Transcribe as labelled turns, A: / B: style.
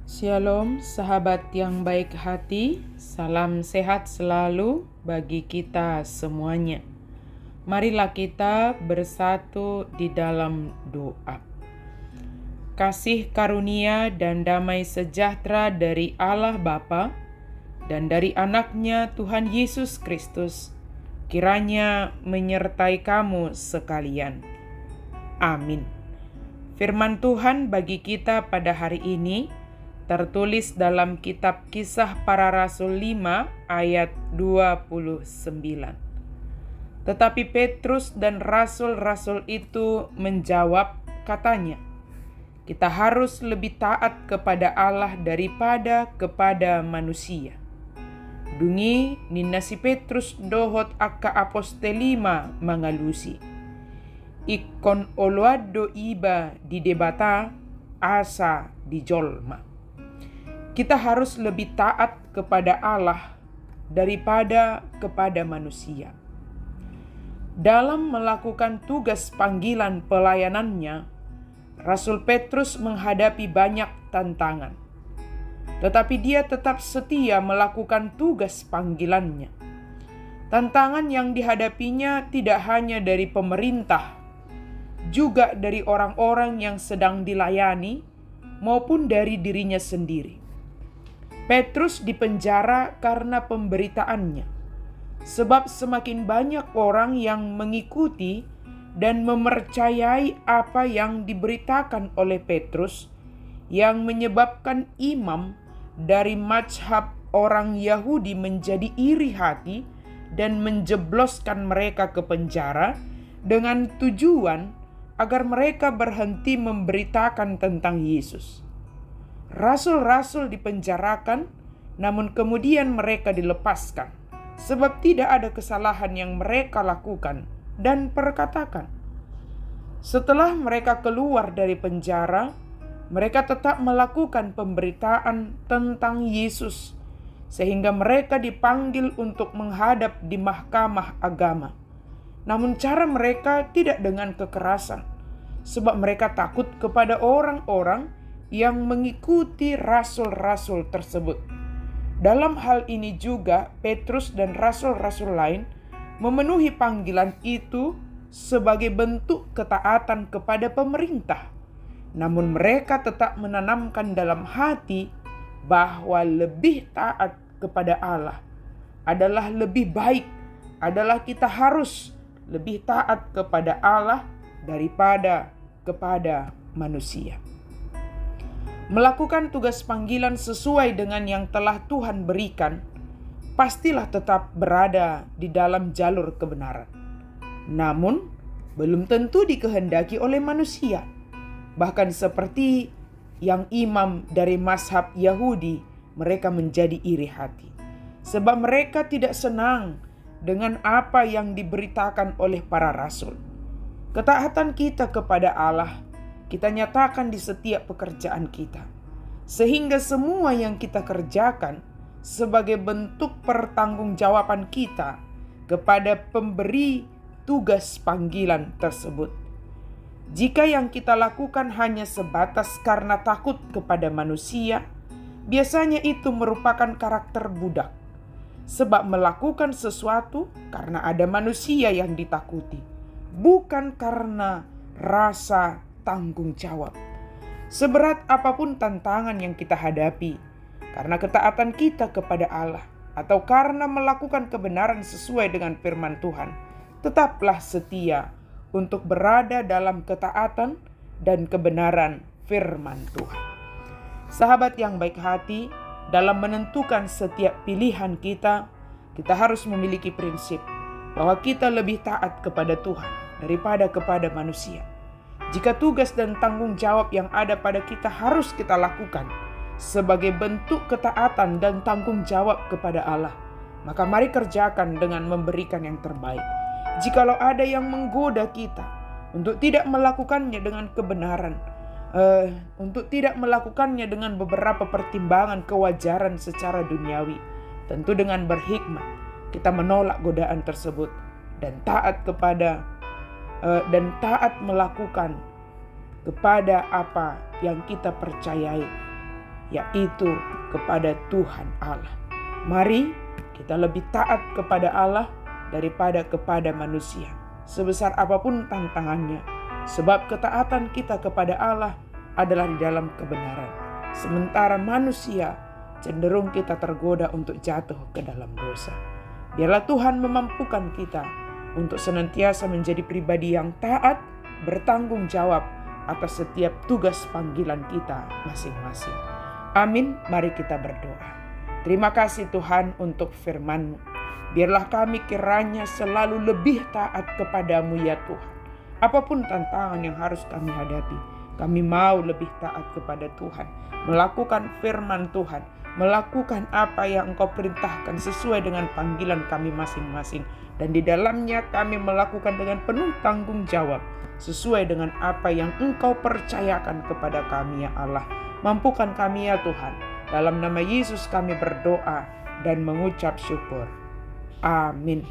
A: Shalom sahabat yang baik hati, salam sehat selalu bagi kita semuanya. Marilah kita bersatu di dalam doa. Kasih karunia dan damai sejahtera dari Allah Bapa dan dari anaknya Tuhan Yesus Kristus kiranya menyertai kamu sekalian. Amin. Firman Tuhan bagi kita pada hari ini tertulis dalam kitab Kisah Para Rasul 5 ayat 29. Tetapi Petrus dan rasul-rasul itu menjawab, katanya, kita harus lebih taat kepada Allah daripada kepada manusia. Dungi nina si Petrus dohot akka apostelima mangalusi. Ikon oloado iba di debata asa di jolma. Kita harus lebih taat kepada Allah daripada kepada manusia. Dalam melakukan tugas panggilan pelayanannya, Rasul Petrus menghadapi banyak tantangan. Tetapi dia tetap setia melakukan tugas panggilannya. Tantangan yang dihadapinya tidak hanya dari pemerintah, juga dari orang-orang yang sedang dilayani, maupun dari dirinya sendiri. Petrus dipenjara karena pemberitaannya, sebab semakin banyak orang yang mengikuti dan mempercayai apa yang diberitakan oleh Petrus, yang menyebabkan imam dari mazhab orang Yahudi menjadi iri hati dan menjebloskan mereka ke penjara dengan tujuan agar mereka berhenti memberitakan tentang Yesus. Rasul-rasul dipenjarakan, namun kemudian mereka dilepaskan, sebab tidak ada kesalahan yang mereka lakukan dan perkatakan. Setelah mereka keluar dari penjara, mereka tetap melakukan pemberitaan tentang Yesus, sehingga mereka dipanggil untuk menghadap di mahkamah agama. Namun cara mereka tidak dengan kekerasan, sebab mereka takut kepada orang-orang yang mengikuti rasul-rasul tersebut. Dalam hal ini juga Petrus dan rasul-rasul lain memenuhi panggilan itu sebagai bentuk ketaatan kepada pemerintah. Namun mereka tetap menanamkan dalam hati bahwa lebih taat kepada Allah adalah lebih baik, adalah kita harus lebih taat kepada Allah daripada kepada manusia. Melakukan tugas panggilan sesuai dengan yang telah Tuhan berikan, pastilah tetap berada di dalam jalur kebenaran. Namun, belum tentu dikehendaki oleh manusia. Bahkan seperti yang imam dari mazhab Yahudi, mereka menjadi iri hati. Sebab mereka tidak senang dengan apa yang diberitakan oleh para rasul. Ketaatan kita kepada Allah kita nyatakan di setiap pekerjaan kita, sehingga semua yang kita kerjakan sebagai bentuk pertanggungjawaban kita kepada pemberi tugas panggilan tersebut. Jika yang kita lakukan hanya sebatas karena takut kepada manusia, biasanya itu merupakan karakter budak, sebab melakukan sesuatu karena ada manusia yang ditakuti, bukan karena rasa tanggung jawab. Seberat apapun tantangan yang kita hadapi, karena ketaatan kita kepada Allah atau karena melakukan kebenaran sesuai dengan firman Tuhan, tetaplah setia untuk berada dalam ketaatan dan kebenaran firman Tuhan. Sahabat yang baik hati, dalam menentukan setiap pilihan kita harus memiliki prinsip bahwa kita lebih taat kepada Tuhan daripada kepada manusia. Jika tugas dan tanggung jawab yang ada pada kita harus kita lakukan sebagai bentuk ketaatan dan tanggung jawab kepada Allah, maka mari kerjakan dengan memberikan yang terbaik. Jikalau ada yang menggoda kita untuk tidak melakukannya dengan kebenaran, untuk tidak melakukannya dengan beberapa pertimbangan kewajaran secara duniawi, tentu dengan berhikmat kita menolak godaan tersebut dan taat kepada dan taat melakukan kepada apa yang kita percayai, yaitu kepada Tuhan Allah. Mari kita lebih taat kepada Allah daripada kepada manusia, sebesar apapun tantangannya, sebab ketaatan kita kepada Allah adalah di dalam kebenaran, sementara manusia cenderung kita tergoda untuk jatuh ke dalam dosa. Biarlah Tuhan memampukan kita untuk senantiasa menjadi pribadi yang taat, bertanggung jawab atas setiap tugas panggilan kita masing-masing. Amin. Mari kita berdoa. Terima kasih Tuhan untuk firman-Mu. Biarlah kami kiranya selalu lebih taat kepadamu ya Tuhan. Apapun tantangan yang harus kami hadapi, kami mau lebih taat kepada Tuhan, melakukan firman Tuhan, melakukan apa yang Engkau perintahkan sesuai dengan panggilan kami masing-masing. Dan di dalamnya kami melakukan dengan penuh tanggung jawab, sesuai dengan apa yang Engkau percayakan kepada kami ya Allah. Mampukan kami ya Tuhan. Dalam nama Yesus kami berdoa dan mengucap syukur. Amin.